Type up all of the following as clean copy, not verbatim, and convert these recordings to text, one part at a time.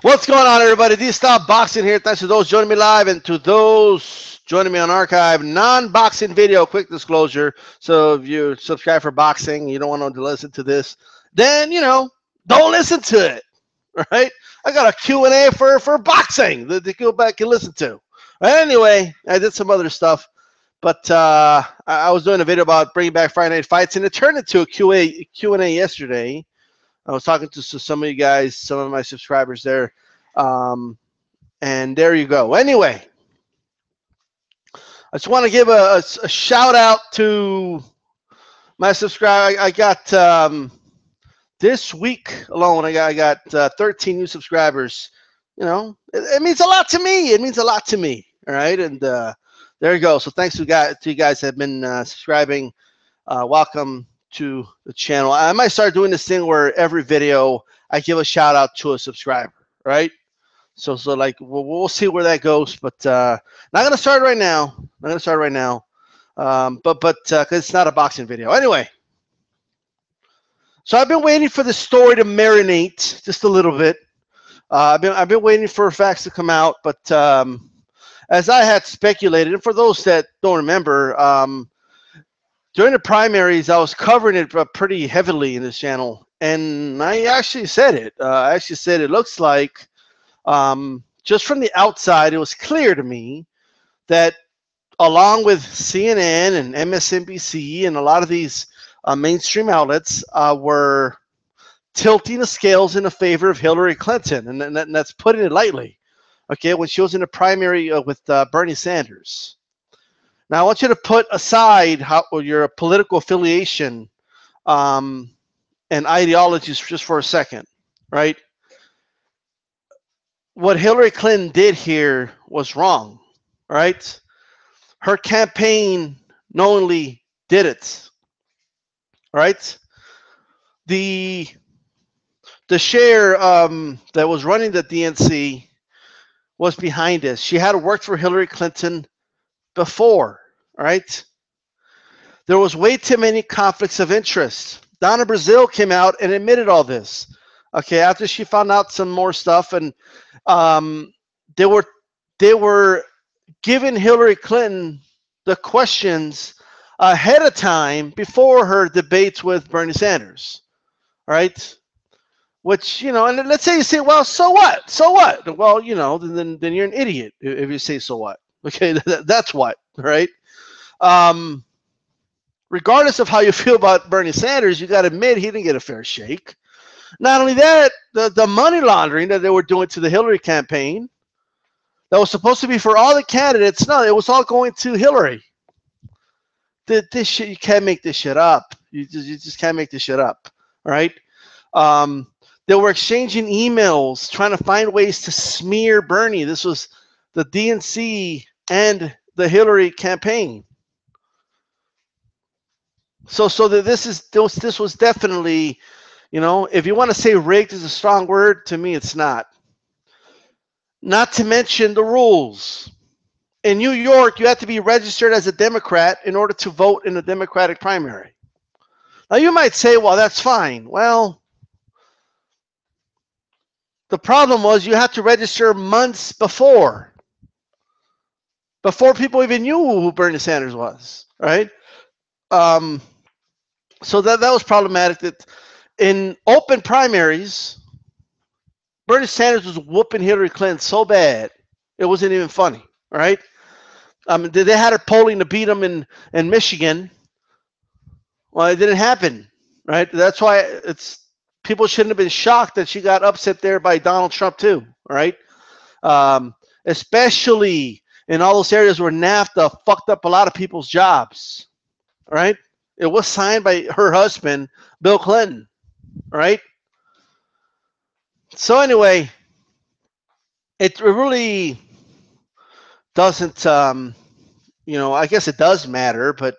What's going on, everybody? DStyleBoxing here. Thanks to those joining me live and to those joining me on archive. Non-boxing video, quick disclosure. So if you subscribe for boxing, you don't want to listen to this, then, don't listen to it, all right? I got a Q&A for boxing that you go back and listen to. Anyway, I did some other stuff, but I was doing a video about bringing back Friday Night Fights, and it turned into a Q&A yesterday. I was talking to some of you guys, some of my subscribers there, and there you go. Anyway, I just want to give a shout out to my subscriber. I got this week alone. I got 13 new subscribers. It means a lot to me. It means a lot to me. All right, and there you go. So thanks to you guys that have been subscribing. Welcome to the channel. I might start doing this thing where every video I give a shout out to a subscriber, right? So like we'll see where that goes, but not gonna start right now. Not gonna start right now, but because it's not a boxing video anyway. So I've been waiting for the story to marinate just a little bit. I've been waiting for facts to come out, but as I had speculated, and for those that don't remember, during the primaries, I was covering it pretty heavily in this channel, and I actually said it. I actually said it looks like, just from the outside, it was clear to me that along with CNN and MSNBC and a lot of these mainstream outlets were tilting the scales in the favor of Hillary Clinton, and that's putting it lightly. Okay, when she was in the primary with Bernie Sanders. Now, I want you to put aside your political affiliation and ideologies just for a second, right? What Hillary Clinton did here was wrong, right? Her campaign knowingly did it, right? The share that was running the DNC was behind this. She had worked for Hillary Clinton before, right? There was way too many conflicts of interest. Donna Brazil came out and admitted all this. Okay, after she found out some more stuff, and they were giving Hillary Clinton the questions ahead of time before her debates with Bernie Sanders, right? Which, and let's say you say, well, so what? So what? Well, then you're an idiot if you say so what. Okay, that's what, right? Regardless of how you feel about Bernie Sanders, you got to admit he didn't get a fair shake. Not only that, the money laundering that they were doing to the Hillary campaign that was supposed to be for all the candidates, no, it was all going to Hillary. This shit, you can't make this shit up. You just can't make this shit up, all right? They were exchanging emails, trying to find ways to smear Bernie. This was the DNC and the Hillary campaign. So that this was definitely, if you want to say rigged is a strong word, to me it's not. Not to mention the rules. In New York, you have to be registered as a Democrat in order to vote in the Democratic primary. Now you might say, well, that's fine. Well, the problem was you had to register months before people even knew who Bernie Sanders was, right? So that was problematic. That in open primaries, Bernie Sanders was whooping Hillary Clinton so bad it wasn't even funny, right? They had her polling to beat him in Michigan. Well, it didn't happen, right? That's why people shouldn't have been shocked that she got upset there by Donald Trump too, right? Especially in all those areas where NAFTA fucked up a lot of people's jobs, right? It was signed by her husband, Bill Clinton, right? So anyway, it really doesn't, I guess it does matter, but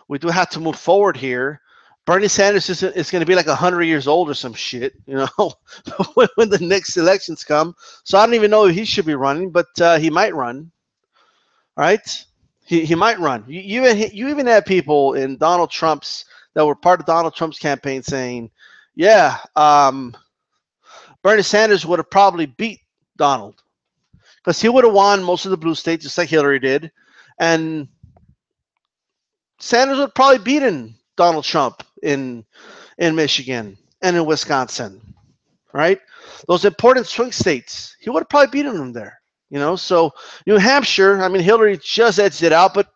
we do have to move forward here. Bernie Sanders is going to be like 100 years old or some shit, when the next elections come. So I don't even know if he should be running, but he might run, right? He might run. You even had people in Donald Trump's that were part of Donald Trump's campaign saying, yeah, Bernie Sanders would have probably beat Donald, because he would have won most of the blue states just like Hillary did, and Sanders would probably beaten Donald Trump in Michigan and in Wisconsin, right? Those important swing states, he would have probably beaten them there. You know, so New Hampshire, I mean, Hillary just edged it out, but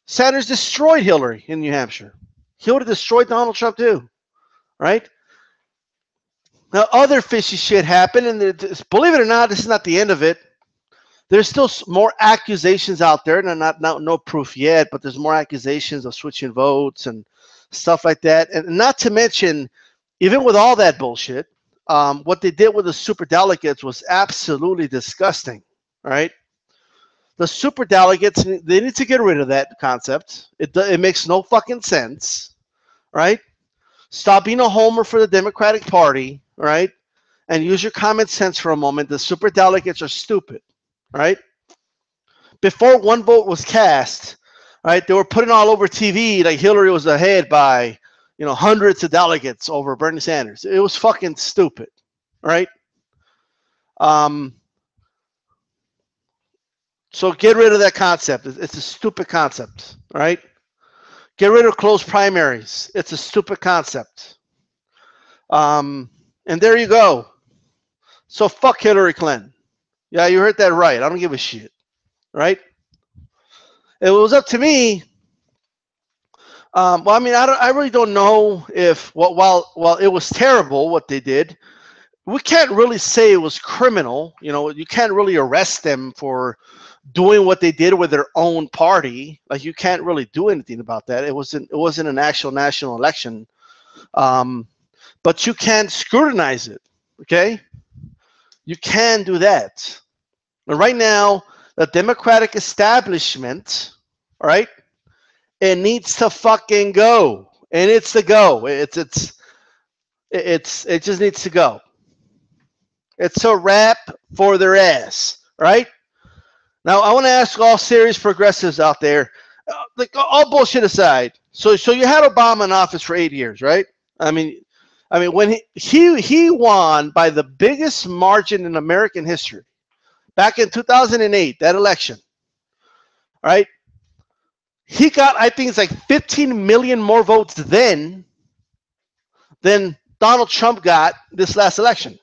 Sanders destroyed Hillary in New Hampshire. He would have destroyed Donald Trump too, right? Now, other fishy shit happened, and believe it or not, this is not the end of it. There's still more accusations out there, and no proof yet, but there's more accusations of switching votes and stuff like that. And not to mention, even with all that bullshit, what they did with the superdelegates was absolutely disgusting, right? The superdelegates, they need to get rid of that concept. It makes no fucking sense, right? Stop being a homer for the Democratic Party, right? And use your common sense for a moment. The superdelegates are stupid, right? Before one vote was cast, right, they were putting all over TV like Hillary was ahead by, you know, hundreds of delegates over Bernie Sanders. It was fucking stupid, right? So get rid of that concept. It's a stupid concept, right? Get rid of closed primaries. It's a stupid concept. And there you go. So fuck Hillary Clinton. Yeah, you heard that right. I don't give a shit, right? If it was up to me, well, I mean, I really don't know if while it was terrible what they did, we can't really say it was criminal. You know, you can't really arrest them for doing what they did with their own party. Like, you can't really do anything about that. It wasn't an actual national election, but you can scrutinize it. Okay, you can do that. And right now, the Democratic establishment, all right, it needs to fucking go. It needs to go. It just needs to go. It's a wrap for their ass, right? Now, I want to ask all serious progressives out there, like, all bullshit aside. So you had Obama in office for 8 years, right? I mean, when he won by the biggest margin in American history back in 2008, that election, right? He got, I think it's like 15 million more votes then than Donald Trump got this last election.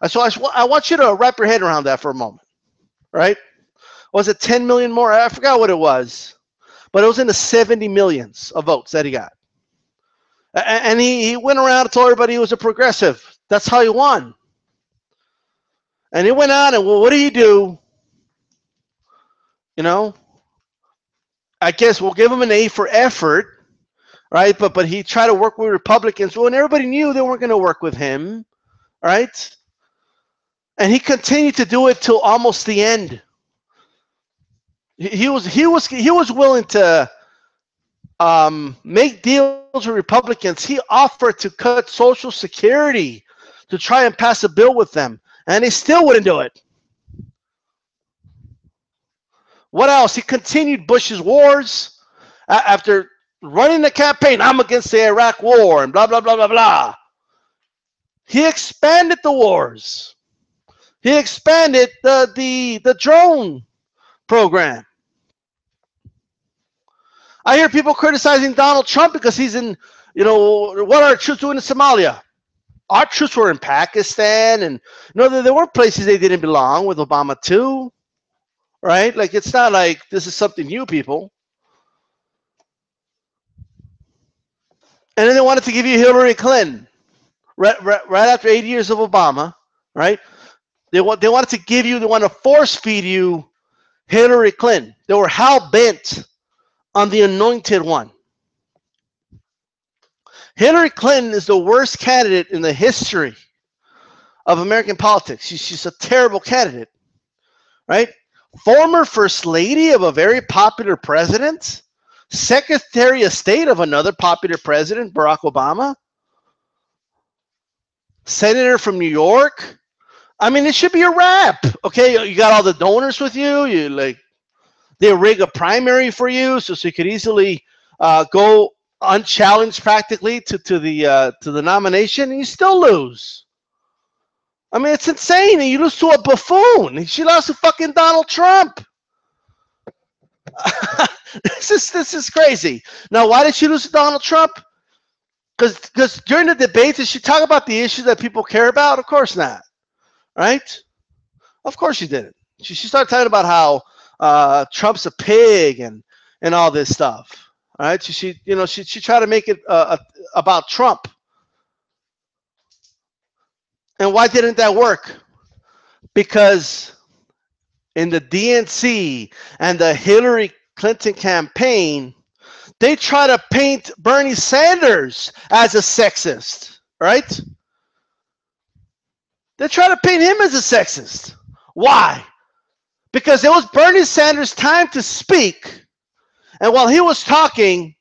So I want you to wrap your head around that for a moment, right? Was it 10 million more? I forgot what it was, but it was in the 70 millions of votes that he got. And he went around and told everybody he was a progressive. That's how he won. And he went on and, well, what do you do? You know, I guess we'll give him an A for effort, right? But he tried to work with Republicans. Well, and everybody knew they weren't going to work with him, right? And he continued to do it till almost the end. He was willing to make deals with Republicans. He offered to cut Social Security to try and pass a bill with them, and they still wouldn't do it. What else? He continued Bush's wars after running the campaign. I'm against the Iraq war and blah, blah, blah, blah, blah. He expanded the wars. He expanded the drone program. I hear people criticizing Donald Trump because he's in, you know, what are our troops doing in Somalia? Our troops were in Pakistan, and you know, there were places they didn't belong with Obama too. Right? Like, it's not like this is something new, people. And then they wanted to give you Hillary Clinton right after 8 years of Obama, right? They wanted to give you, they want to force feed you Hillary Clinton. They were hell-bent on the anointed one. Hillary Clinton is the worst candidate in the history of American politics. She's a terrible candidate, right? Former First Lady of a very popular president, Secretary of State of another popular president, Barack Obama, Senator from New York. I mean, it should be a wrap. Okay, you got all the donors with you. You like, they rig a primary for you, so you could easily go unchallenged practically to the nomination, and you still lose. I mean, it's insane. And you lose to a buffoon. She lost to fucking Donald Trump. This is crazy. Now, why did she lose to Donald Trump? Because during the debates, did she talk about the issues that people care about? Of course not. Right? Of course she didn't. She started talking about how Trump's a pig and all this stuff. All right? She tried to make it about Trump. And why didn't that work? Because in the DNC and the Hillary Clinton campaign, they try to paint Bernie Sanders as a sexist, right? They try to paint him as a sexist. Why? Because it was Bernie Sanders' time to speak, and while he was talking,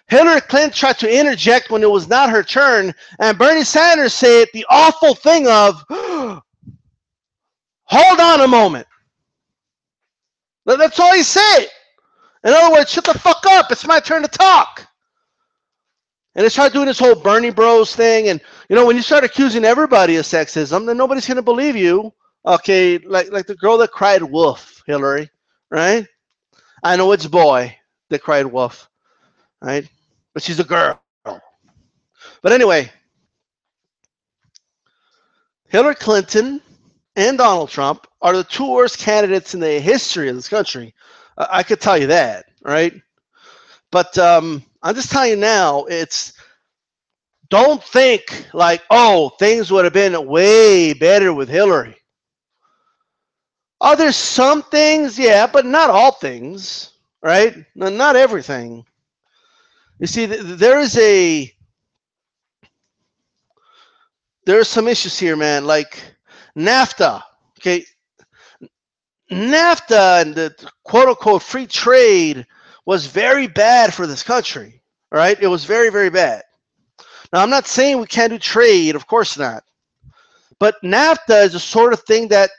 Hillary Clinton tried to interject when it was not her turn, and Bernie Sanders said the awful thing of, hold on a moment. That's all he said. In other words, shut the fuck up. It's my turn to talk. And they started doing this whole Bernie Bros thing. And, when you start accusing everybody of sexism, then nobody's going to believe you. Okay, like the girl that cried wolf, Hillary, right? I know it's boy that cried wolf, right? But she's a girl. But anyway, Hillary Clinton and Donald Trump are the two worst candidates in the history of this country. I could tell you that, right? But I'm just telling you now, don't think like, oh, things would have been way better with Hillary. Oh, there's some things, yeah, but not all things, right? Not everything. You see, there are some issues here, man, like NAFTA, okay? NAFTA and the quote-unquote free trade was very bad for this country, right? It was very, very bad. Now, I'm not saying we can't do trade, of course not. But NAFTA is the sort of thing that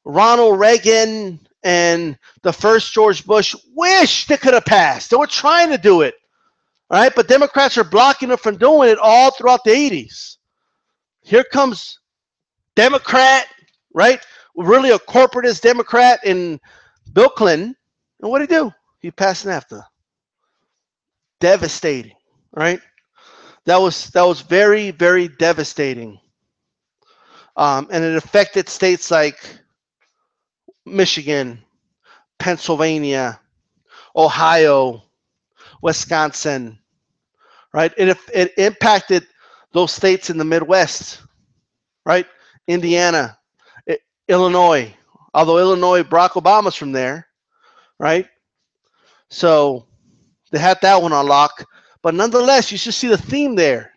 Ronald Reagan and the first George Bush wished it could have passed. They were trying to do it, all right? But Democrats are blocking them from doing it all throughout the 80s. Here comes Democrat, right? Really a corporatist Democrat in Bill Clinton. And what did he do? He passed NAFTA. Devastating, right? That was very, very devastating. And it affected states like Michigan, Pennsylvania, Ohio, Wisconsin, right? It impacted those states in the Midwest, right? Indiana, Illinois, although Illinois, Barack Obama's from there, right? So they had that one on lock. But nonetheless, you should see the theme there.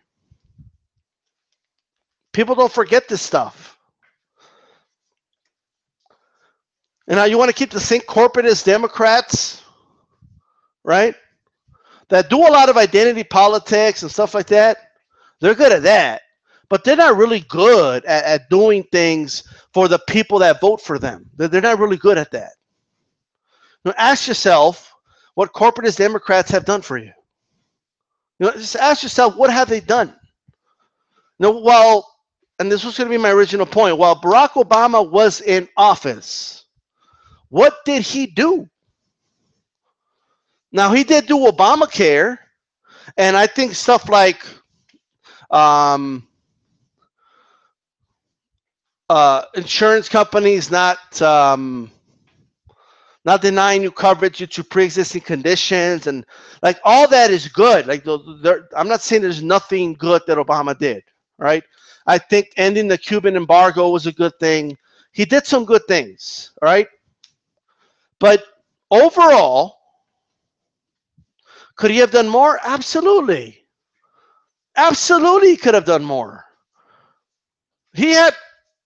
People don't forget this stuff. And now you want to keep the same corporatist Democrats, right? That do a lot of identity politics and stuff like that. They're good at that. But they're not really good at doing things for the people that vote for them. They're not really good at that. Now ask yourself what corporatist Democrats have done for you. Just ask yourself, what have they done? Now, and this was going to be my original point, while Barack Obama was in office, what did he do? Now, he did do Obamacare, and I think stuff like insurance companies not denying you coverage due to pre-existing conditions, and like all that is good. Like I'm not saying there's nothing good that Obama did, right? I think ending the Cuban embargo was a good thing. He did some good things, right? But overall, could he have done more? Absolutely. Absolutely, he could have done more. He had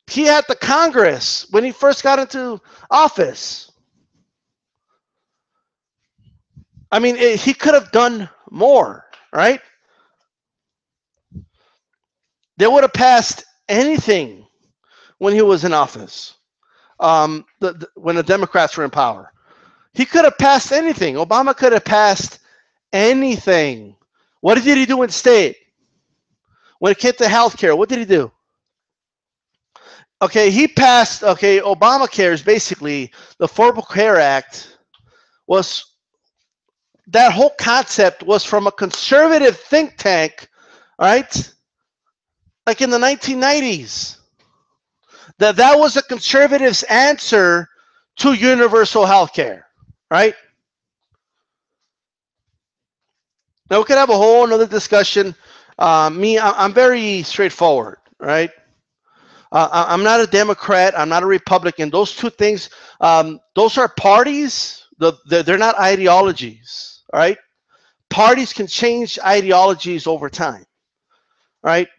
the Congress when he first got into office. I mean, he could have done more, right? They would have passed anything when he was in office, when the Democrats were in power. He could have passed anything. Obama could have passed anything. What did he do instead? When it came to health care, what did he do? Okay, he passed. Okay, Obamacare is basically the Affordable Care Act was that whole concept was from a conservative think tank, right? Like in the 1990s. That was a conservative's answer to universal health care, right? Now we could have a whole another discussion. I'm very straightforward, right? I'm not a Democrat. I'm not a Republican. Those two things, those are parties. They're not ideologies, all right? Parties can change ideologies over time, right?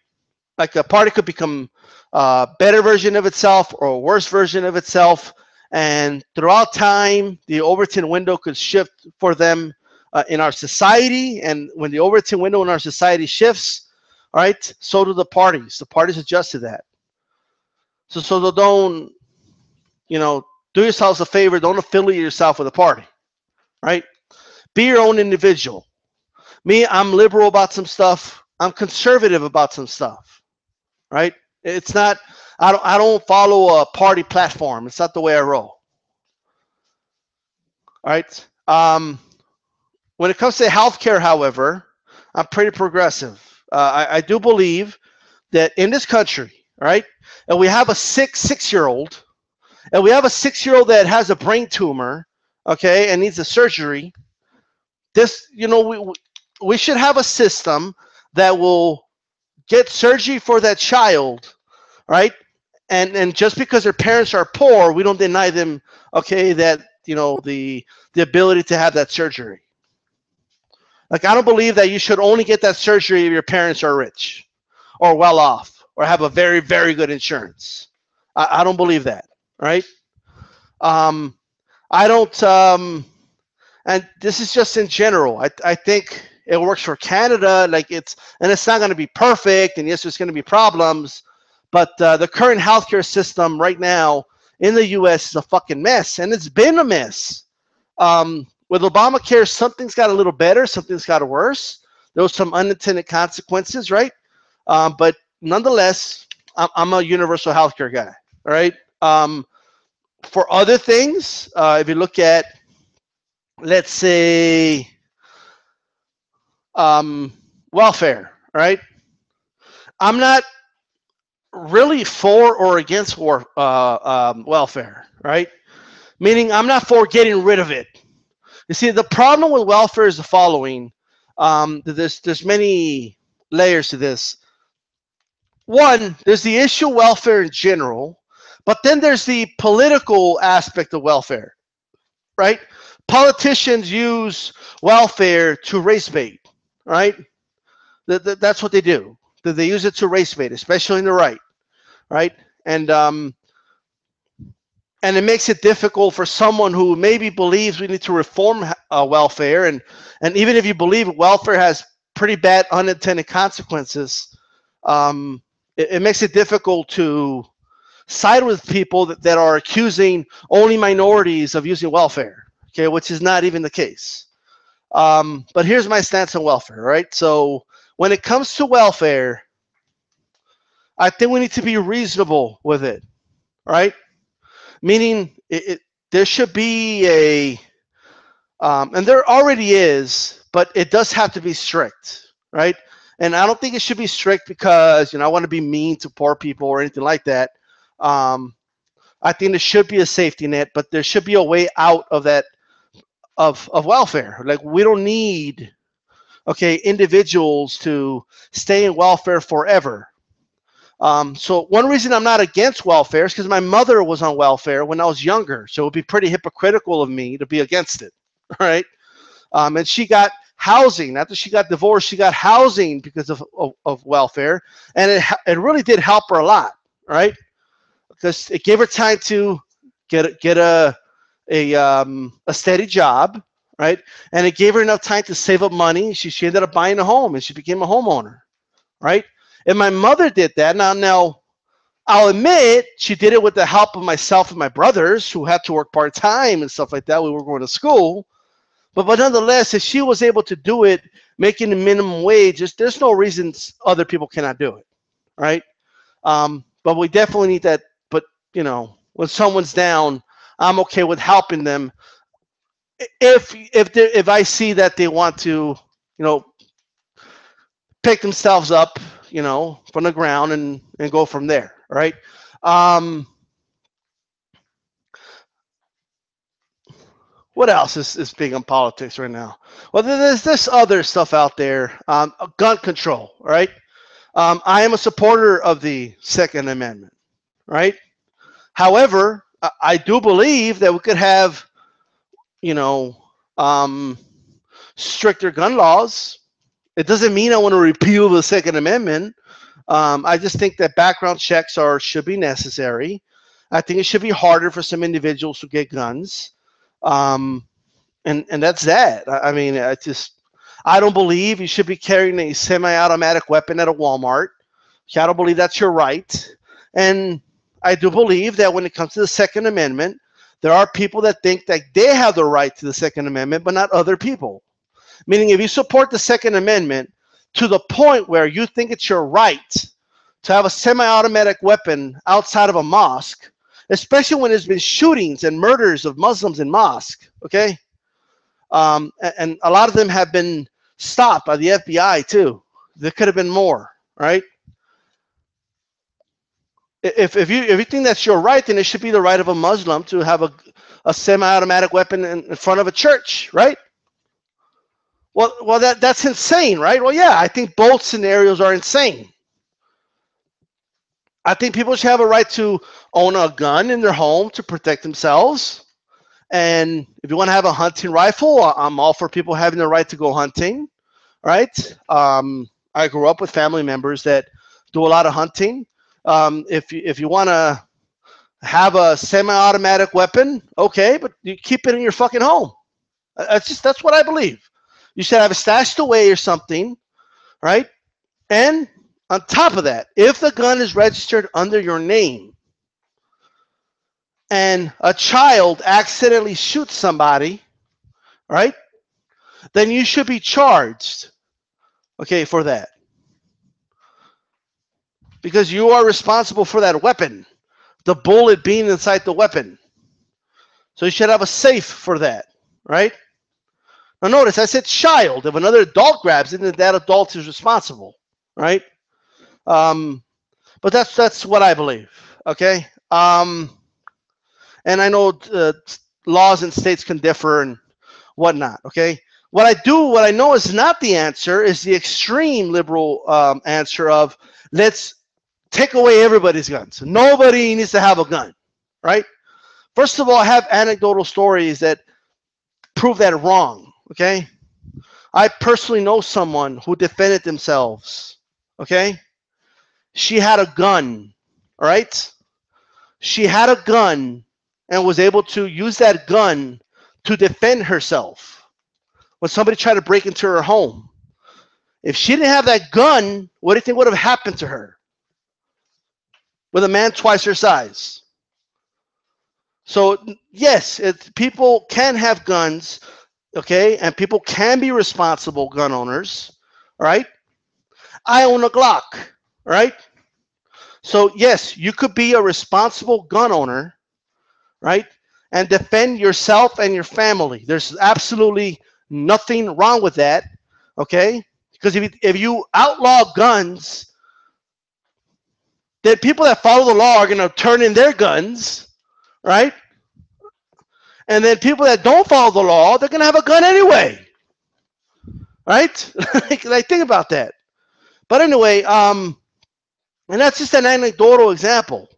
Like a party could become a better version of itself or a worse version of itself. And throughout time, the Overton window could shift for them in our society. And when the Overton window in our society shifts, all right, so do the parties. The parties adjust to that. So don't, you know, do yourselves a favor. Don't affiliate yourself with a party, right? Be your own individual. Me, I'm liberal about some stuff. I'm conservative about some stuff, right? It's not. I don't follow a party platform. It's not the way I roll. All right. When it comes to healthcare, however, I'm pretty progressive. I do believe that in this country, right, and we have a six-year-old, and we have a 6-year-old that has a brain tumor, okay, and needs a surgery. This, we should have a system that will get surgery for that child, right? And just because their parents are poor, we don't deny them, okay, that the ability to have that surgery. Like I don't believe that you should only get that surgery if your parents are rich, or well off, or have a very very good insurance. I don't believe that, right? Um, I don't. And this is just in general. I think it works for Canada. Like it's not going to be perfect, and yes, there's going to be problems, but the current healthcare system right now in the U.S. is a fucking mess, and it's been a mess. With Obamacare, something's got a little better, something's got worse. There was some unintended consequences, right? But nonetheless, I'm a universal healthcare guy, all right? For other things, if you look at, let's say, welfare, right? I'm not really for or against welfare, right? Meaning I'm not for getting rid of it. You see, the problem with welfare is the following. There's many layers to this. One, there's the issue of welfare in general, but then there's the political aspect of welfare, right? Politicians use welfare to race bait, right? That's what they do. They use it to race bait, especially in the right, right? And it makes it difficult for someone who maybe believes we need to reform welfare, and even if you believe welfare has pretty bad unintended consequences, it makes it difficult to side with people that are accusing only minorities of using welfare, okay, which is not even the case. But here's my stance on welfare, right? So when it comes to welfare, I think we need to be reasonable with it, right? Meaning there should be and there already is, but it does have to be strict, right? And I don't think it should be strict because I want to be mean to poor people or anything like that. I think there should be a safety net, but there should be a way out of that of welfare. Like we don't need individuals to stay in welfare forever. So one reason I'm not against welfare is because my mother was on welfare when I was younger, so it would be pretty hypocritical of me to be against it, right? And she got housing after she got divorced. She got housing because of welfare, and it really did help her a lot, right? Because it gave her time to get a steady job, right? And it gave her enough time to save up money. She ended up buying a home, and she became a homeowner, right? And my mother did that. Now, I'll admit she did it with the help of myself and my brothers who had to work part-time and stuff like that. We were going to school. But nonetheless, if she was able to do it, making the minimum wage, there's no reason other people cannot do it, right? But we definitely need that. when someone's down, I'm okay with helping them if I see that they want to, pick themselves up, from the ground and go from there, right? Um, what else is big in politics right now? Well, there's this other stuff out there, gun control, right? I am a supporter of the Second Amendment, right? However, I do believe that we could have, you know, um, stricter gun laws. It doesn't mean I want to repeal the Second Amendment. I just think that background checks should be necessary. I think it should be harder for some individuals to get guns, and that's that. I mean, I don't believe you should be carrying a semi-automatic weapon at a Walmart. I don't believe that's your right, and I do believe that when it comes to the Second Amendment, there are people that think that they have the right to the Second Amendment, but not other people. Meaning, if you support the Second Amendment to the point where you think it's your right to have a semi-automatic weapon outside of a mosque, especially when there's been shootings and murders of Muslims in mosques, okay? And a lot of them have been stopped by the FBI too. There could have been more, right? If you think that's your right, then it should be the right of a Muslim to have a semi-automatic weapon in front of a church, right? Well, that's insane, right? Well, yeah, I think both scenarios are insane. I think people should have a right to own a gun in their home to protect themselves. And if you want to have a hunting rifle, I'm all for people having the right to go hunting, right? I grew up with family members that do a lot of hunting. If you want to have a semi-automatic weapon, okay, but you keep it in your fucking home. That's what I believe. You should have it stashed away or something, right? And on top of that, if the gun is registered under your name and a child accidentally shoots somebody, right, then you should be charged, okay, for that. Because you are responsible for that weapon, the bullet being inside the weapon. So you should have a safe for that, right? Now notice, I said child. If another adult grabs it, then that adult is responsible, right? But that's what I believe, okay? And I know laws in states can differ and whatnot, okay? What I know is not the answer is the extreme liberal answer of let's take away everybody's guns. Nobody needs to have a gun, right? First of all, I have anecdotal stories that prove that wrong, okay? I personally know someone who defended themselves, okay? She had a gun, all right? She had a gun and was able to use that gun to defend herself when somebody tried to break into her home. If she didn't have that gun, what do you think would have happened to her? With a man twice her size. So, yes, people can have guns, okay, and people can be responsible gun owners, all right? I own a Glock, right? So, yes, you could be a responsible gun owner, right, and defend yourself and your family. There's absolutely nothing wrong with that, okay? Because if you outlaw guns, then people that follow the law are going to turn in their guns, right? And then people that don't follow the law, they're going to have a gun anyway, right? Like, think about that. But anyway, and that's just an anecdotal example,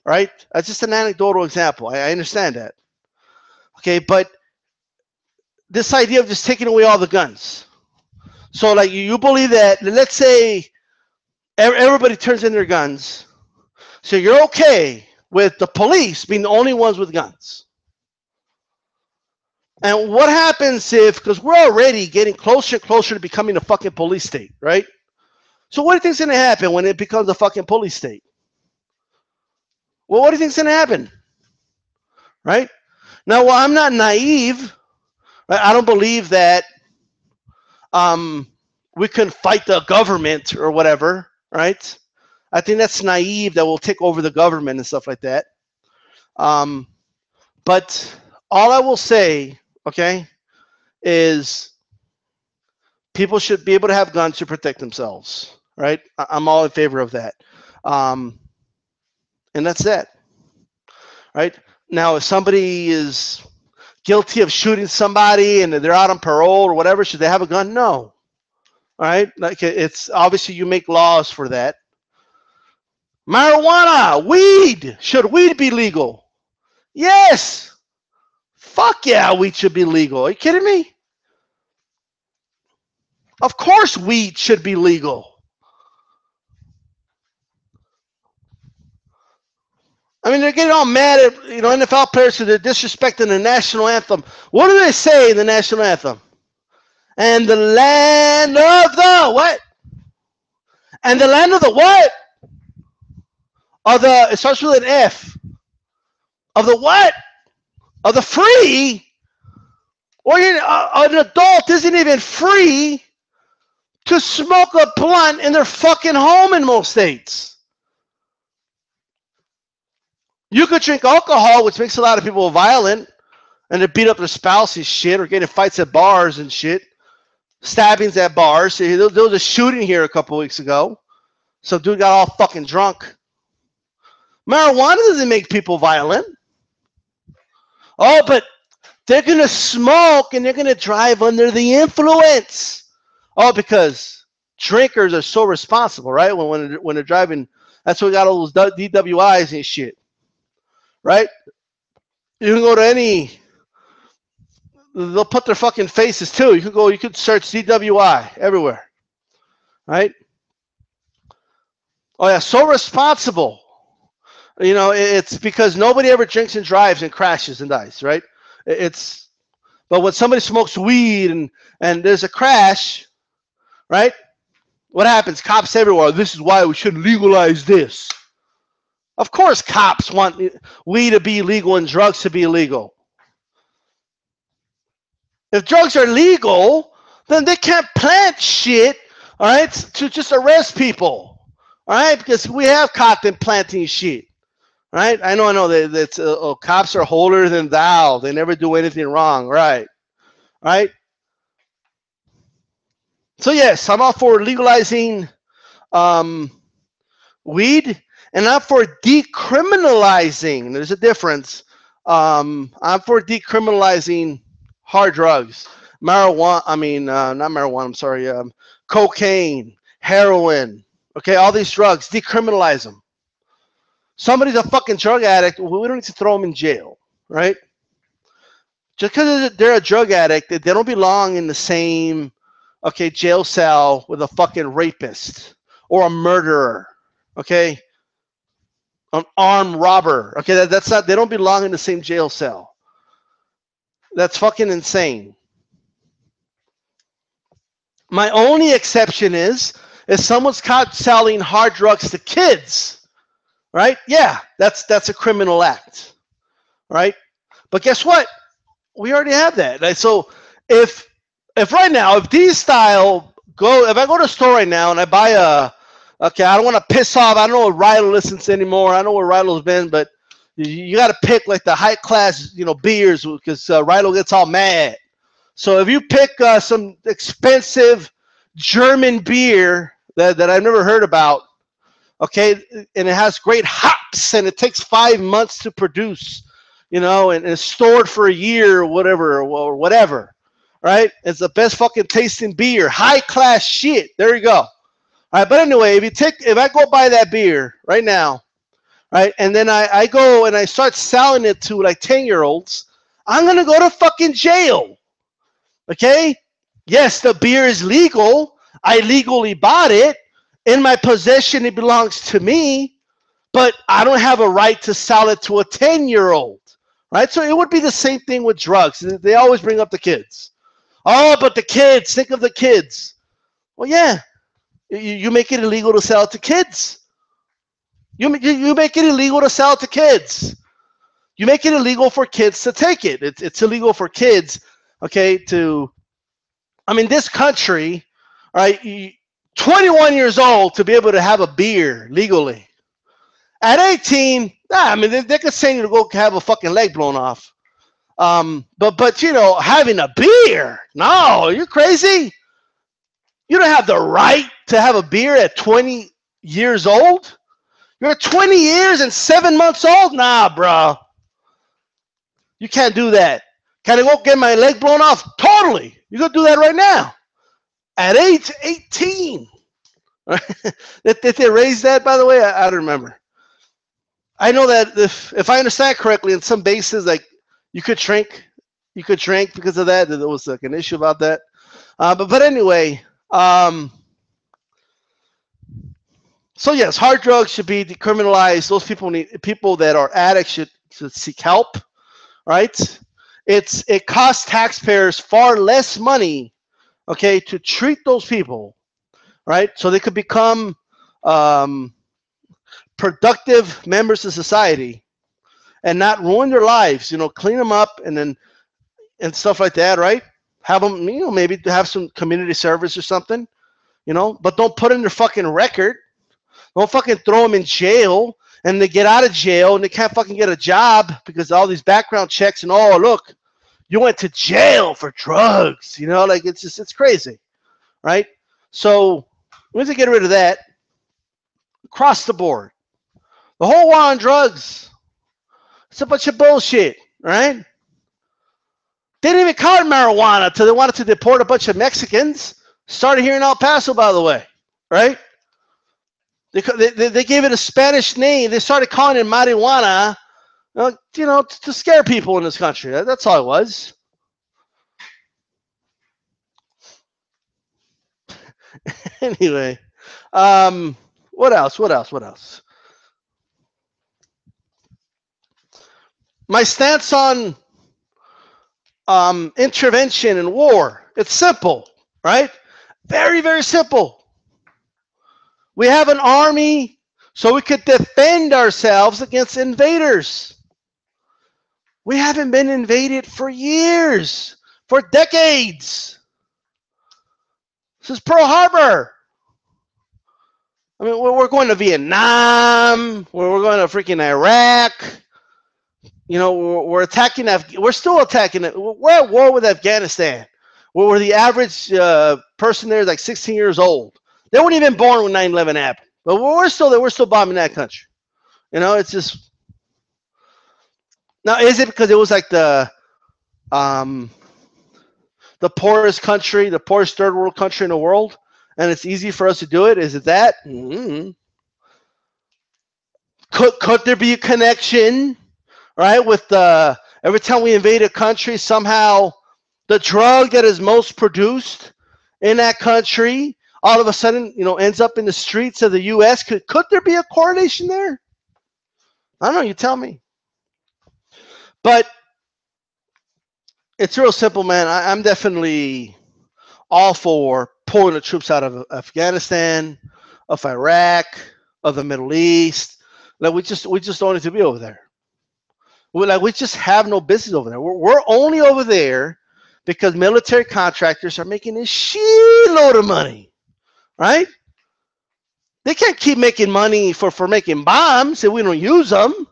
right? That's just an anecdotal example. I understand that. Okay, but this idea of just taking away all the guns. So, like, you believe that, let's say everybody turns in their guns. So you're okay with the police being the only ones with guns. And what happens because we're already getting closer and closer to becoming a fucking police state, right? So what do you think's going to happen when it becomes a fucking police state? Well, what do you think's going to happen? Right? Now, well, I'm not naive. Right? I don't believe that we can fight the government or whatever, right? I think that's naive that we'll take over the government and stuff like that. But all I will say, okay, is people should be able to have guns to protect themselves, right? I'm all in favor of that. And that's that, right? Now, if somebody is guilty of shooting somebody and they're out on parole or whatever, should they have a gun? No. All right? Like, it's obviously you make laws for that. Marijuana, weed. Should weed be legal? Yes. Fuck yeah, weed should be legal. Are you kidding me? Of course weed should be legal. I mean, they're getting all mad at, NFL players because they're disrespecting the national anthem. What do they say in the national anthem? And the land of the what? And the land of the what? It starts with an F. Of the what? Of the free? Or an adult isn't even free to smoke a blunt in their fucking home in most states. You could drink alcohol, which makes a lot of people violent, and they beat up their spouse and shit, or get in fights at bars and shit, stabbings at bars. There was a shooting here a couple weeks ago. Some dude got all fucking drunk. Marijuana doesn't make people violent. Oh, but they're going to smoke and they're going to drive under the influence. Oh, because drinkers are so responsible, right? When they're driving, that's why we got all those DWIs and shit. Right? You can go to they'll put their fucking faces too. You could search DWI everywhere. Right? Oh yeah, so responsible. It's because nobody ever drinks and drives and crashes and dies, right? But when somebody smokes weed and there's a crash, right? What happens? Cops everywhere. This is why we should legalize this. Of course cops want weed to be legal and drugs to be illegal. If drugs are legal, then they can't plant shit, all right, to just arrest people, all right, because we have caught them planting shit, right? I know that cops are holier than thou. They never do anything wrong, right? So, yes, I'm all for legalizing weed. And I'm for decriminalizing. There's a difference. I'm for decriminalizing hard drugs. Marijuana, not marijuana, I'm sorry. Cocaine, heroin, okay, all these drugs, decriminalize them. Somebody's a fucking drug addict, we don't need to throw them in jail, right? Just because they're a drug addict, they don't belong in the same, jail cell with a fucking rapist or a murderer, okay? An armed robber. Okay, that's not. They don't belong in the same jail cell. That's fucking insane. My only exception is if someone's caught selling hard drugs to kids, right? Yeah, that's a criminal act, right? But guess what? We already have that. Right? So if right now, if if I go to the store right now and I buy okay, I don't want to piss off. I don't know what Rilo listens to anymore. I know where Rilo's been, but you got to pick like the high class, beers because Rilo gets all mad. So if you pick some expensive German beer that I've never heard about, okay, and it has great hops and it takes 5 months to produce, and it's stored for a year or whatever, right? It's the best fucking tasting beer, high class shit. There you go. All right, but anyway, if I go buy that beer right now, right, and then I go and I start selling it to like 10-year-olds, I'm gonna go to fucking jail. Okay? Yes, the beer is legal. I legally bought it. In my possession, it belongs to me, but I don't have a right to sell it to a 10-year-old. Right? So it would be the same thing with drugs. They always bring up the kids. Oh, but the kids, think of the kids. Well, yeah. You make it illegal to sell it to kids. You make it illegal to sell it to kids. You make it illegal for kids to take it. It's illegal for kids, okay, this country, right, 21 years old to be able to have a beer legally. At 18, Nah, I mean, they could send you to go have a fucking leg blown off. But you know, having a beer? No, you're crazy. You don't have the right to have a beer at 20 years old. You're 20 years and 7 months old? Nah, bro. You can't do that. Can I go get my leg blown off? Totally. You go do that right now. At age 18. Did they raise that, by the way? I don't remember. I know that if I understand correctly, in some bases, like you could drink because of that. There was like an issue about that. But anyway, so yes, hard drugs should be decriminalized. Those people that are addicts should seek help, right? It costs taxpayers far less money, okay, to treat those people, right? So they could become productive members of society and not ruin their lives. You know, clean them up and stuff like that, right? Have them, you know, maybe have some community service or something, you know, but don't put in their fucking record. Don't fucking throw them in jail and they get out of jail and they can't fucking get a job because of all these background checks and, oh, look, you went to jail for drugs, you know, like it's crazy, right? So we need to get rid of that across the board. The whole war on drugs, it's a bunch of bullshit, right? They didn't even call it marijuana until they wanted to deport a bunch of Mexicans. Started here in El Paso, by the way, right? They gave it a Spanish name. They started calling it marijuana, you know, to scare people in this country. That's all it was. Anyway, what else? My stance on intervention in war. It's simple, right? Very, very simple. We have an army so we could defend ourselves against invaders. We haven't been invaded for years, for decades. This is Pearl Harbor. I mean, we're going to Vietnam. We're going to freaking Iraq. You know, we're attacking. We're still attacking it. We're at war with Afghanistan, where the average person there is like 16 years old. They weren't even born when 9/11 happened, but we're still there. We're still bombing that country. You know, it's just now. Is it because it was like the poorest country, the poorest third world country in the world, and it's easy for us to do it? Is it that? Mm-hmm. Could there be a connection, right? With every time we invade a country, somehow the drug that is most produced in that country all of a sudden, you know, ends up in the streets of the U.S. Could there be a correlation there? I don't know. You tell me. But it's real simple, man. I'm definitely all for pulling the troops out of Afghanistan, of Iraq, of the Middle East. Like we just don't need to be over there. We just have no business over there. We're only over there because military contractors are making a shitload of money. Right? They can't keep making money for making bombs if we don't use them.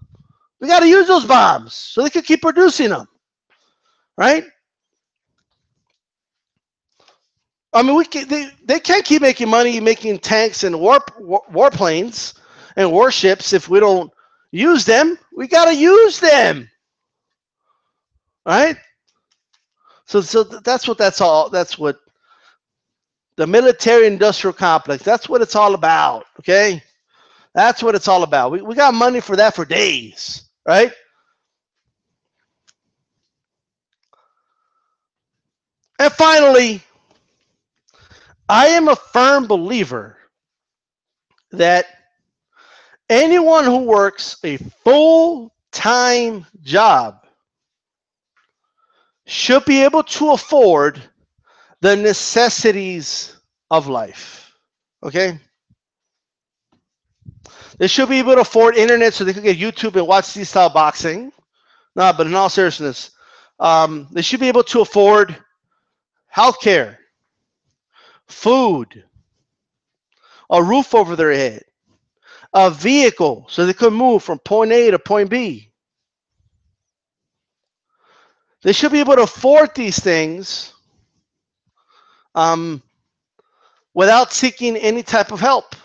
We got to use those bombs so they can keep producing them. Right? I mean, they can't keep making money making tanks and warplanes and warships if we don't use them. We got to use them. Right? So that's what the military-industrial complex, that's what it's all about, okay? That's what it's all about. We got money for that for days, right? And finally, I am a firm believer that anyone who works a full-time job should be able to afford the necessities of life, okay? They should be able to afford internet so they could get YouTube and watch DStyleBoxing. No, but in all seriousness, they should be able to afford healthcare, food, a roof over their head, a vehicle so they could move from point A to point B. They should be able to afford these things without seeking any type of help.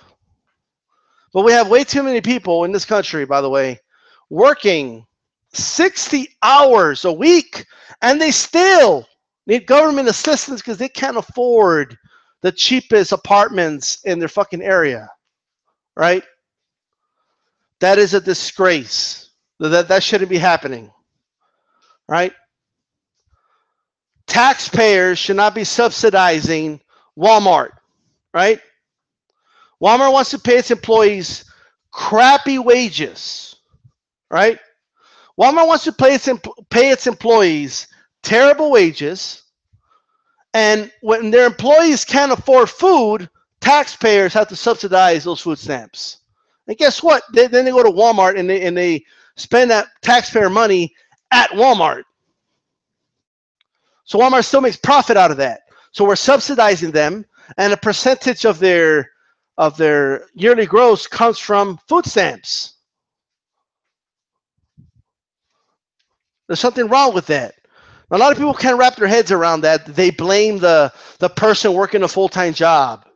But we have way too many people in this country, by the way, working 60 hours a week, and they still need government assistance because they can't afford the cheapest apartments in their fucking area, right? That is a disgrace. That shouldn't be happening, right? Taxpayers should not be subsidizing Walmart, right? Walmart wants to pay its employees crappy wages, right? Walmart wants to pay its employees terrible wages, and when their employees can't afford food, taxpayers have to subsidize those food stamps. And guess what? Then they go to Walmart and they spend that taxpayer money at Walmart. So Walmart still makes profit out of that. So we're subsidizing them, and a percentage of their yearly gross comes from food stamps. There's something wrong with that. A lot of people can't wrap their heads around that. They blame the person working a full-time job.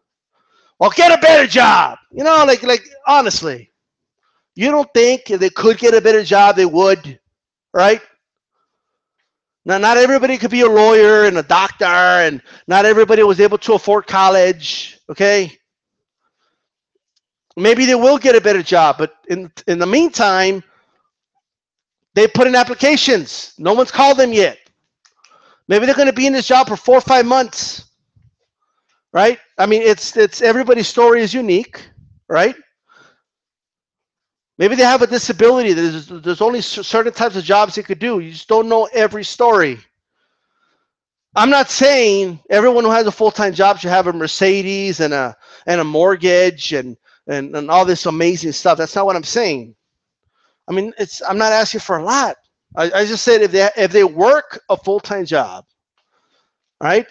Well, get a better job. You know, like honestly, you don't think if they could get a better job, they would, right? Now, not everybody could be a lawyer and a doctor, and not everybody was able to afford college, okay? Maybe they will get a better job, but in the meantime, they put in applications. No one's called them yet. Maybe they're going to be in this job for 4 or 5 months, right? I mean, it's everybody's story is unique, right? Maybe they have a disability. There's only certain types of jobs they could do. You just don't know every story. I'm not saying everyone who has a full-time job should have a Mercedes and a mortgage and all this amazing stuff. That's not what I'm saying. I mean, I'm not asking for a lot. I just said if they work a full-time job, right,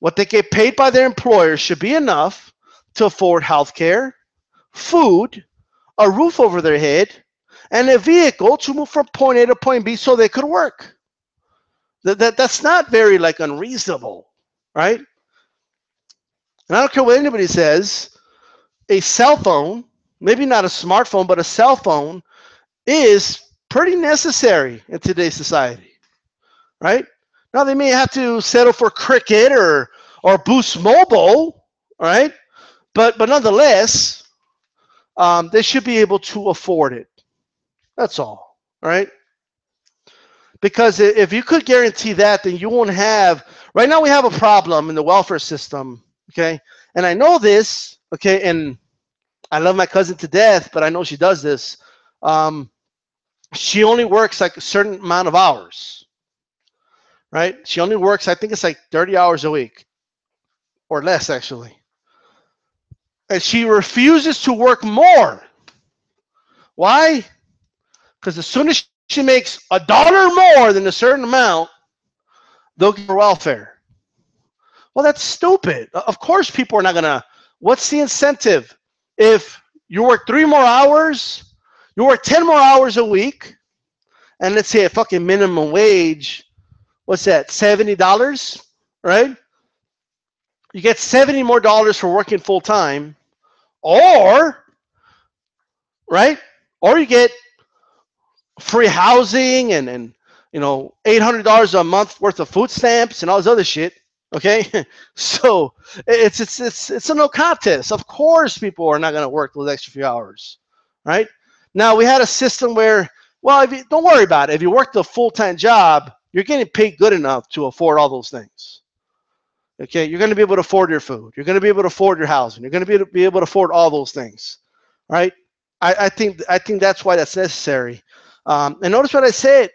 what they get paid by their employer should be enough to afford health care, food, a roof over their head, and a vehicle to move from point A to point B so they could work. That's not very unreasonable, right? And I don't care what anybody says, a cell phone, maybe not a smartphone, but a cell phone is pretty necessary in today's society, right? Now they may have to settle for Cricket or Boost Mobile, right? But nonetheless, they should be able to afford it. That's all right? Because if you could guarantee that, then you won't have. Right now, we have a problem in the welfare system, okay? And I know this, okay? And I love my cousin to death, but I know she does this. She only works a certain amount of hours, right? She only works, I think it's 30 hours a week, or less actually. And she refuses to work more. Why? Because as soon as she makes $1 more than a certain amount, they'll give her welfare. Well, that's stupid. Of course people are not going to. What's the incentive? If you work 3 more hours, you work 10 more hours a week, and let's say a fucking minimum wage, what's that, $70, right? You get $70 more for working full time, or, right? Or you get free housing and $800 a month worth of food stamps and all this other shit. Okay, so it's a no contest. Of course, people are not going to work those extra few hours, right? Now we had a system where, well, don't worry about it. If you work the full-time job, you're getting paid good enough to afford all those things. Okay, you're going to be able to afford your food. You're going to be able to afford your housing. You're going to be able to afford all those things, right? I think that's why that's necessary. And notice what I said.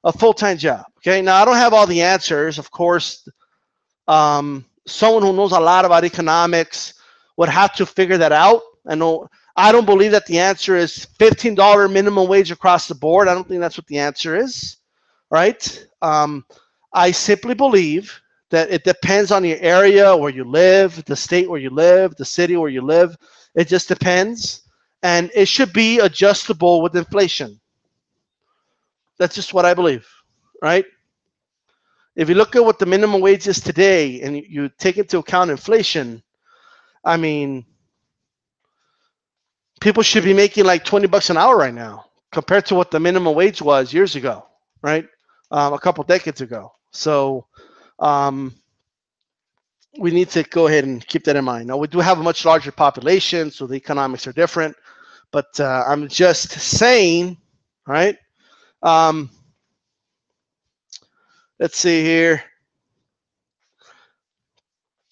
A full-time job. Okay, now I don't have all the answers. Of course, someone who knows a lot about economics would have to figure that out. I don't believe that the answer is $15 minimum wage across the board. I don't think that's what the answer is, right? I simply believe that it depends on your area where you live, the state where you live, the city where you live. It just depends, and it should be adjustable with inflation. That's just what I believe, right? If you look at what the minimum wage is today and you take into account inflation, I mean, people should be making like 20 bucks an hour right now compared to what the minimum wage was years ago, right? A couple decades ago. So um, we need to go ahead and keep that in mind. Now, we do have a much larger population, so the economics are different. But I'm just saying, right? Let's see here.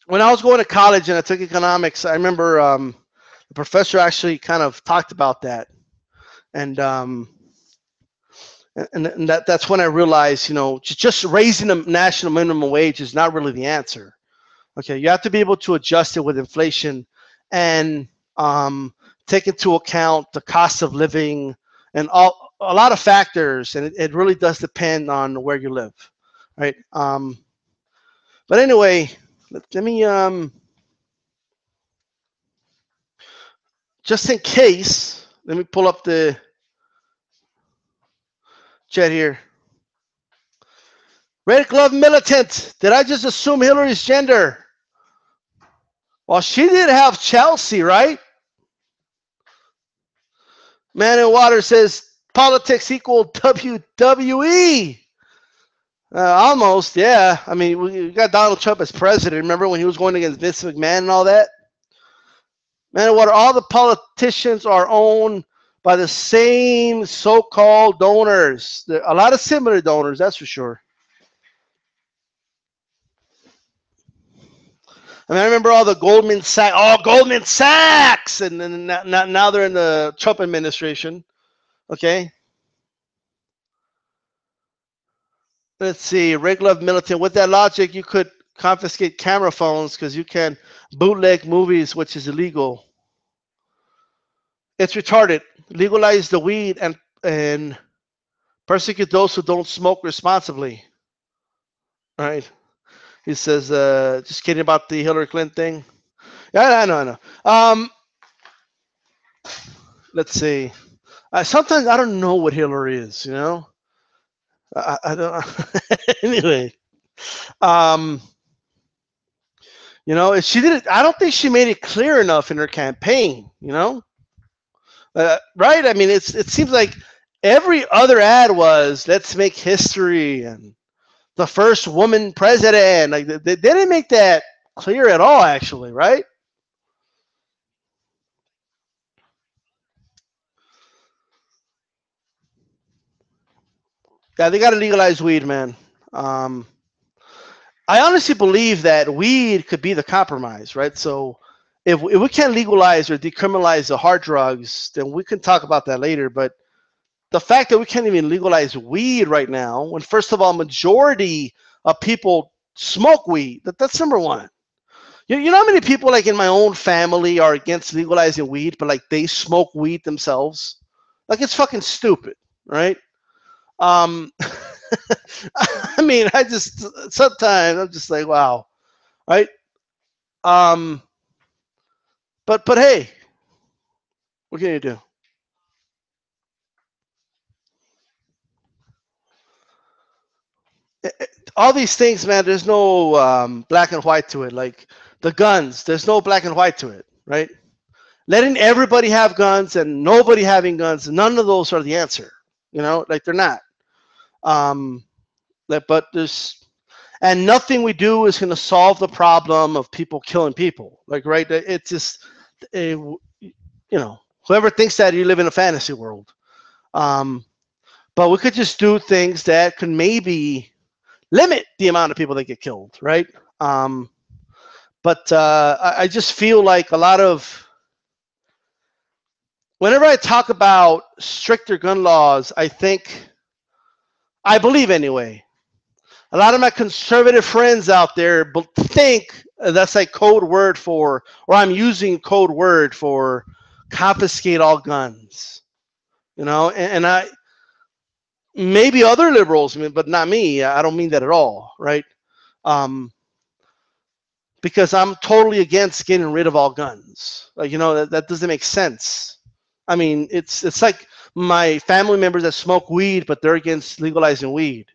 When I was going to college and I took economics, I remember the professor actually kind of talked about that, and that's when I realized, just raising the national minimum wage is not really the answer. Okay, you have to be able to adjust it with inflation and take into account the cost of living and a lot of factors, and it really does depend on where you live, right? But anyway, let me just in case, let me pull up the chat here. Red glove militant. Did I just assume Hillary's gender? Well, she did have Chelsea, right? Man in Water says politics equal WWE. Almost, yeah. I mean, we got Donald Trump as president. Remember when he was going against Vince McMahon and all that? Man in Water, all the politicians are owned by the same so-called donors. There are a lot of similar donors, that's for sure. I mean, I remember all the Goldman Sachs, and then now they're in the Trump administration. Okay. Let's see. Red glove militant. With that logic, you could confiscate camera phones because you can bootleg movies, which is illegal. It's retarded. Legalize the weed and persecute those who don't smoke responsibly. All right. He says, just kidding about the Hillary Clinton thing. Yeah, I know. Let's see. Sometimes I don't know what Hillary is, I don't. Anyway, she did. I don't think she made it clear enough in her campaign. Right? I mean, it seems like every other ad was "Let's make history" and the first woman president. Like they didn't make that clear at all, actually, right? Yeah, they got to legalize weed, man. I honestly believe that weed could be the compromise, right? So if we can't legalize or decriminalize the hard drugs, then we can talk about that later. But the fact that we can't even legalize weed right now, when first of all, majority of people smoke weed, that's number one. You know how many people like in my own family are against legalizing weed, but like they smoke weed themselves? Like it's fucking stupid, right? I mean, sometimes I'm just like, wow, right? But hey, what can you do? All these things, man. There's no black and white to it. Like the guns, there's no black and white to it, right? Letting everybody have guns and nobody having guns, none of those are the answer. Like they're not. But and nothing we do is going to solve the problem of people killing people. Like, right? It's just, whoever thinks that, you live in a fantasy world. But we could just do things that could maybe limit the amount of people that get killed, right? But I just feel like a lot of, whenever I talk about stricter gun laws, I believe anyway, a lot of my conservative friends out there think that's like code word for, or I'm using code word for confiscate all guns, and I, maybe other liberals, but not me. I don't mean that at all, right? because I'm totally against getting rid of all guns. Like, that doesn't make sense. I mean, it's like my family members that smoke weed, but they're against legalizing weed.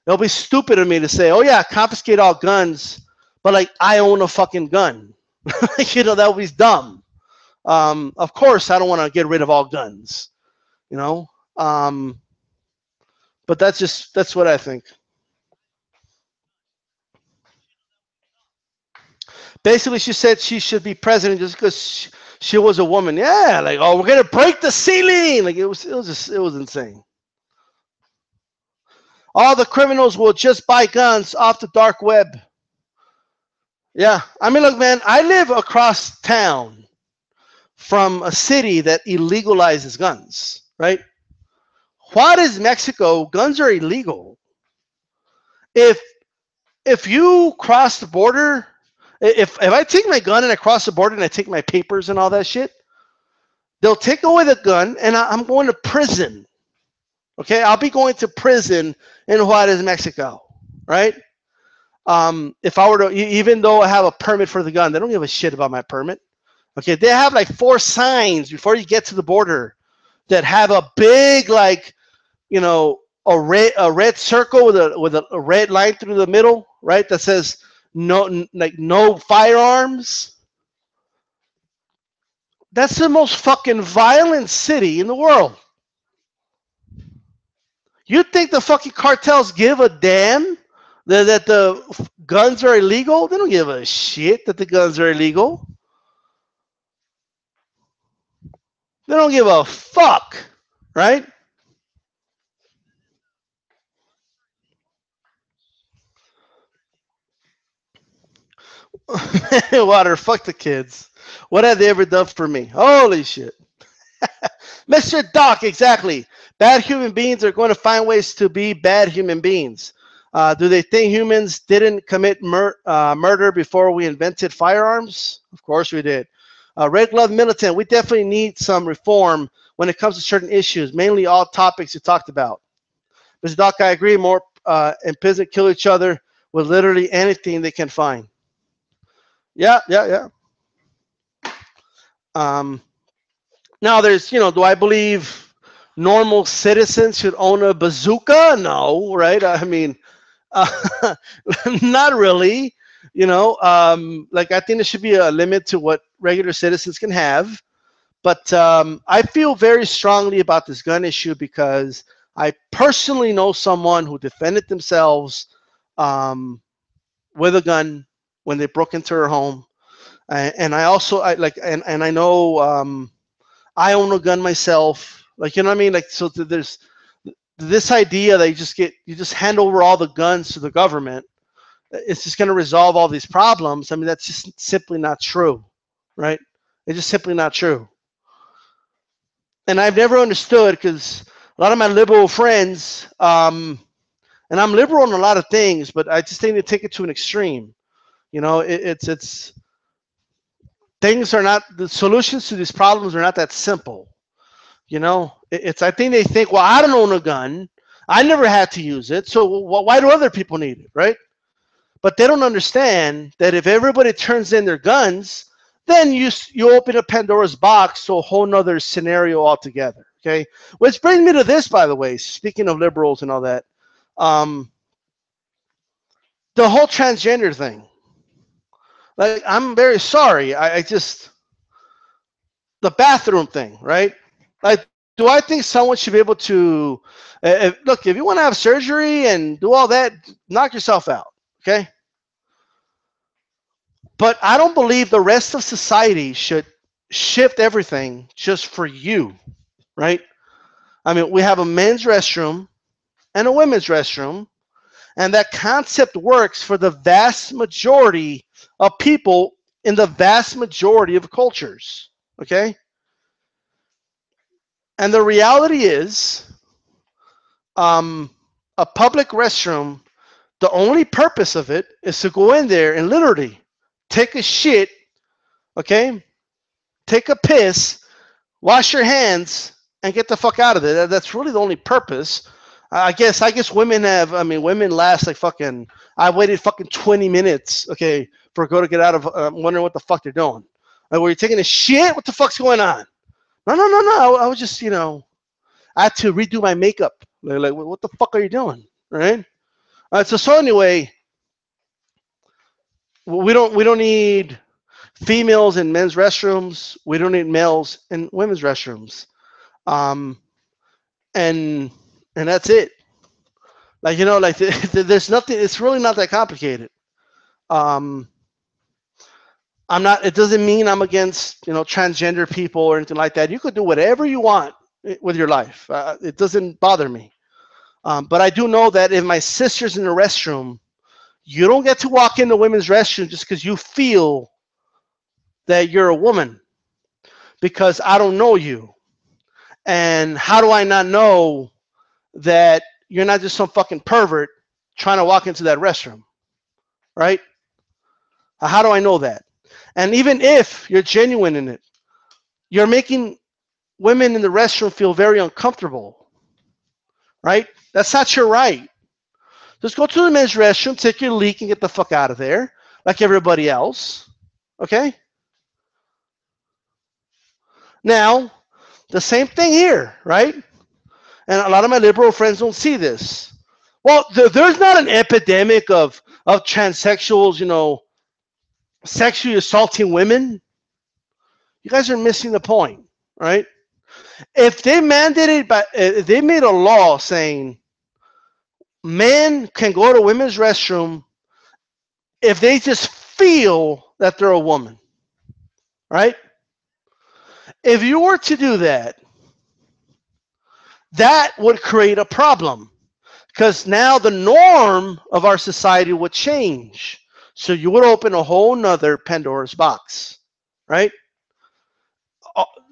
It'll be stupid of me to say, oh yeah, confiscate all guns, but like I own a fucking gun. That would be dumb. Of course, I don't want to get rid of all guns. Um, but that's what I think. Basically, she said she should be president just because she was a woman. Yeah, like, oh, we're gonna break the ceiling. Like it was insane. All the criminals will just buy guns off the dark web. Yeah, I mean, look, man, I live across town from a city that illegalizes guns, right? Juarez, Mexico, guns are illegal. If you cross the border, if I take my gun and I cross the border and I take my papers and all that shit, they'll take away the gun and I'm going to prison. Okay, I'll be going to prison in Juarez, Mexico, right? If I were to, even though I have a permit for the gun, they don't give a shit about my permit. Okay, they have like 4 signs before you get to the border that have a big, like, a red circle with a red line through the middle, right? That says no firearms. That's the most fucking violent city in the world. You think the fucking cartels give a damn that the guns are illegal? They don't give a shit that the guns are illegal. They don't give a fuck, right? Water, fuck the kids. What have they ever done for me? Holy shit. Mr. Doc, exactly. Bad human beings are going to find ways to be bad human beings. Do they think humans didn't commit murder before we invented firearms? Of course we did. Red Glove Militant, we definitely need some reform when it comes to certain issues, mainly all topics you talked about. Mr. Doc, I agree. More and peasants kill each other with literally anything they can find. Yeah, yeah, yeah. Now there's, do I believe normal citizens should own a bazooka? No, right? I mean, not really. Like I think there should be a limit to what regular citizens can have. But I feel very strongly about this gun issue because I personally know someone who defended themselves with a gun when they broke into her home. And I also and I know I own a gun myself. Like, you know what I mean? Like, so there's this idea that you just hand over all the guns to the government. It's just going to resolve all these problems. I mean, that's just simply not true, right? It's just simply not true. And I've never understood because a lot of my liberal friends, and I'm liberal in a lot of things, but I just think they take it to an extreme. It's things are not, the solutions to these problems are not that simple. I think they think, well, I don't own a gun. I never had to use it. So why do other people need it, right? But they don't understand that if everybody turns in their guns, then you open a Pandora's box to a whole nother scenario altogether, okay? Which brings me to this, by the way, speaking of liberals and all that. The whole transgender thing. Like, I'm very sorry. I just, the bathroom thing, right? Like, do I think someone should be able to, look, if you want to have surgery and do all that, knock yourself out, okay? But I don't believe the rest of society should shift everything just for you, right? I mean, we have a men's restroom and a women's restroom, and that concept works for the vast majority of people in the vast majority of cultures, okay? And the reality is, a public restroom, the only purpose of it is to go in there and literally take a shit, okay? Take a piss, wash your hands, and get the fuck out of there. That's really the only purpose. I guess women have. I mean, women last like fucking. I waited fucking 20 minutes, okay, for a girl to get out of. I'm wondering what the fuck they're doing. Like, were you taking a shit? What the fuck's going on? No, no, no, no. I was just, I had to redo my makeup. Like, what the fuck are you doing? Right? So anyway, we don't need females in men's restrooms. We don't need males in women's restrooms. Um, and that's it. Like, there's nothing. It's really not that complicated. Um, I'm not. It doesn't mean I'm against transgender people or anything like that. You could do whatever you want with your life. It doesn't bother me. But I do know that if my sister's in the restroom, you don't get to walk in the women's restroom just because you feel that you're a woman, because I don't know you. And how do I not know that you're not just some fucking pervert trying to walk into that restroom, right? How do I know that? And even if you're genuine in it, you're making women in the restroom feel very uncomfortable, right? That's not your right. Just go to the men's restroom, take your leak, and get the fuck out of there, like everybody else, okay? Now, the same thing here, right? And a lot of my liberal friends don't see this. Well, there's not an epidemic of transsexuals, sexually assaulting women. You guys are missing the point, right? If they if they made a law saying men can go to women's restroom if they just feel that they're a woman, right? If you were to do that, that would create a problem, because now the norm of our society would change. So you would open a whole nother Pandora's box, right?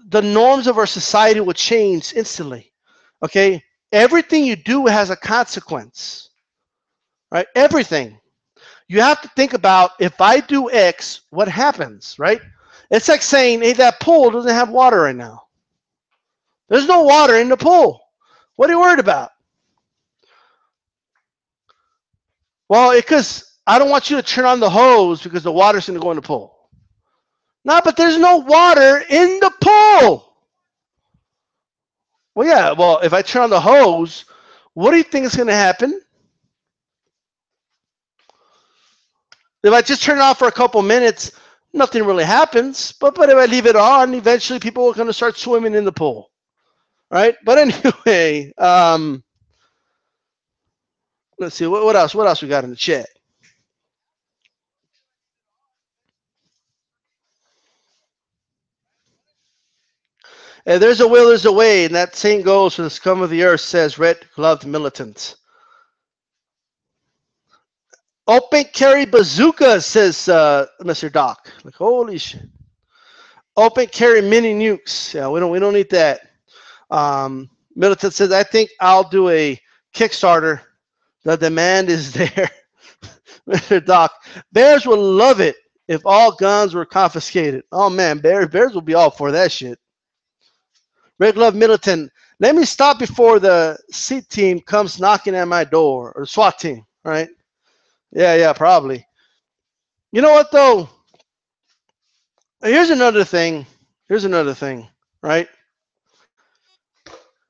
The norms of our society would change instantly, okay? Everything you do has a consequence, right? Everything. You have to think about, if I do X, what happens, right? It's like saying, hey, that pool doesn't have water right now. There's no water in the pool. What are you worried about? Well, because I don't want you to turn on the hose because the water's going to go in the pool. No, but there's no water in the pool. Well, yeah, well, if I turn on the hose, what do you think is going to happen? If I just turn it off for a couple minutes, nothing really happens. But if I leave it on, eventually people are going to start swimming in the pool, right? But anyway, let's see, what else? What else we got in the chat? There's a will, there's a way, and that same goes for the scum of the earth, says red-gloved militant. Open carry bazooka, says Mr. Doc. Like, holy shit. Open carry mini nukes. Yeah, we don't need that. Militant says, I think I'll do a Kickstarter. The demand is there. Mr. Doc, bears will love it if all guns were confiscated. Oh man, bears will be all for that shit. Red Glove Militant, let me stop before the C team comes knocking at my door, or the SWAT team, right? Yeah, probably. You know what though? Here's another thing, right?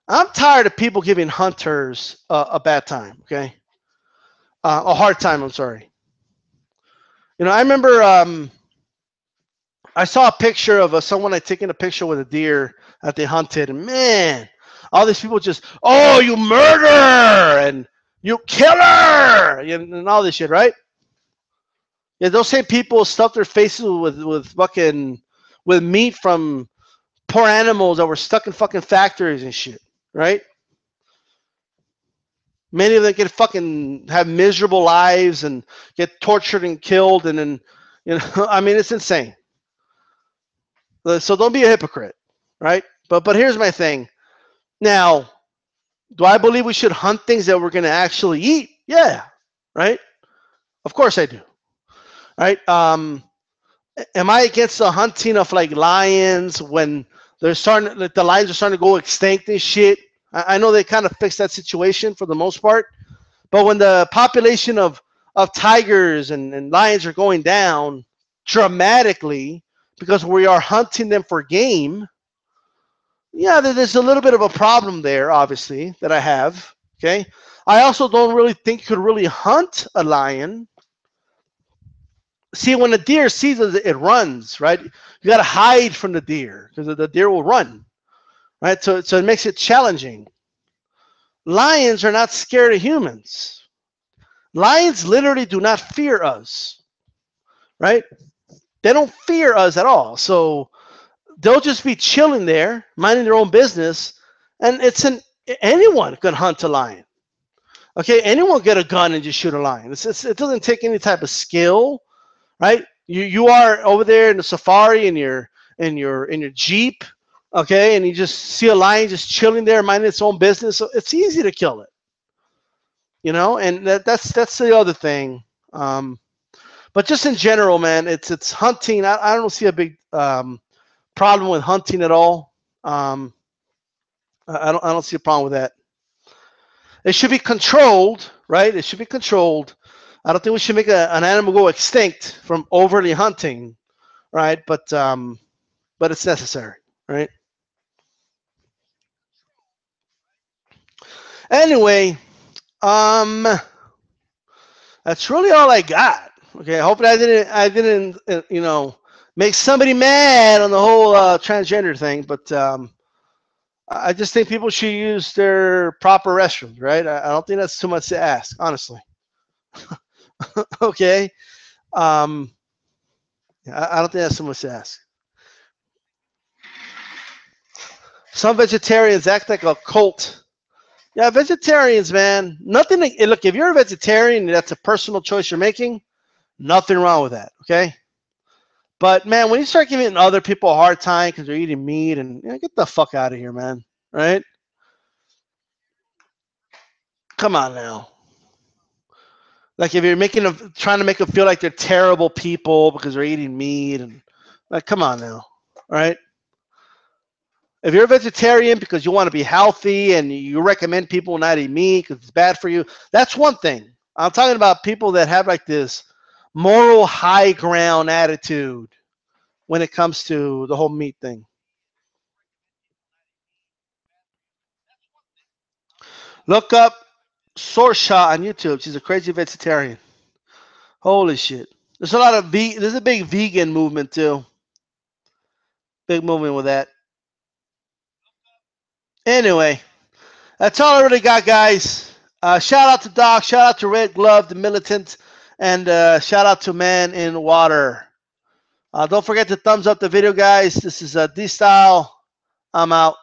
I'm tired of people giving hunters a bad time, okay? A hard time, I'm sorry. I remember I saw a picture of someone had taken a picture with a deer that they hunted, and man, all these people just, oh, you murderer, and you killer, and all this shit, right? Yeah, those same people stuff their faces with fucking with meat from poor animals that were stuck in fucking factories and shit, right? Many of them get fucking have miserable lives and get tortured and killed, and then I mean, it's insane. So don't be a hypocrite, right? But here's my thing. Now, do I believe we should hunt things that we're going to actually eat? Yeah, right? Of course I do. Right? Am I against the hunting of like lions when they're starting, like the lions are starting to go extinct and shit? I know they kind of fixed that situation for the most part, but when the population of tigers and lions are going down dramatically because we are hunting them for game, yeah, there's a little bit of a problem there, obviously, that I have. Okay. I also don't really think you could really hunt a lion. See, when a deer sees it, it runs, right? You got to hide from the deer because the deer will run, right? So it makes it challenging. Lions are not scared of humans. Lions literally do not fear us, right? They don't fear us at all. So they'll just be chilling there, minding their own business, and anyone can hunt a lion. Okay, anyone get a gun and just shoot a lion. It doesn't take any type of skill, right? You are over there in the safari in your Jeep, okay, and you just see a lion just chilling there, minding its own business. So it's easy to kill it, and that's the other thing. But just in general, man, it's hunting. I don't see a big problem with hunting at all. I don't see a problem with that. It should be controlled, right? It should be controlled. I don't think we should make an animal go extinct from overly hunting, right? But it's necessary, right? Anyway, um, that's really all I got. Okay, hopefully I didn't make somebody mad on the whole transgender thing, but I just think people should use their proper restrooms, right? I don't think that's too much to ask, honestly. Okay. Um, I don't think that's too much to ask. Some vegetarians act like a cult. Yeah, vegetarians, man. Nothing. Look, if you're a vegetarian, that's a personal choice you're making. Nothing wrong with that. Okay. But man, when you start giving other people a hard time because they're eating meat, and get the fuck out of here, man. Right? Come on now. Like if you're trying to make them feel like they're terrible people because they're eating meat, and like, come on now. Right? If you're a vegetarian because you want to be healthy and you recommend people not eat meat because it's bad for you, that's one thing. I'm talking about people that have like this moral high ground attitude when it comes to the whole meat thing. Look up Sorsha on YouTube. She's a crazy vegetarian. Holy shit. There's a big vegan movement too. Big movement with that. Anyway, that's all I really got, guys. Shout out to Doc. Shout out to Red Glove, the militant, and shout out to Man in Water. Don't forget to thumbs up the video, guys. This is D-Style. I'm out.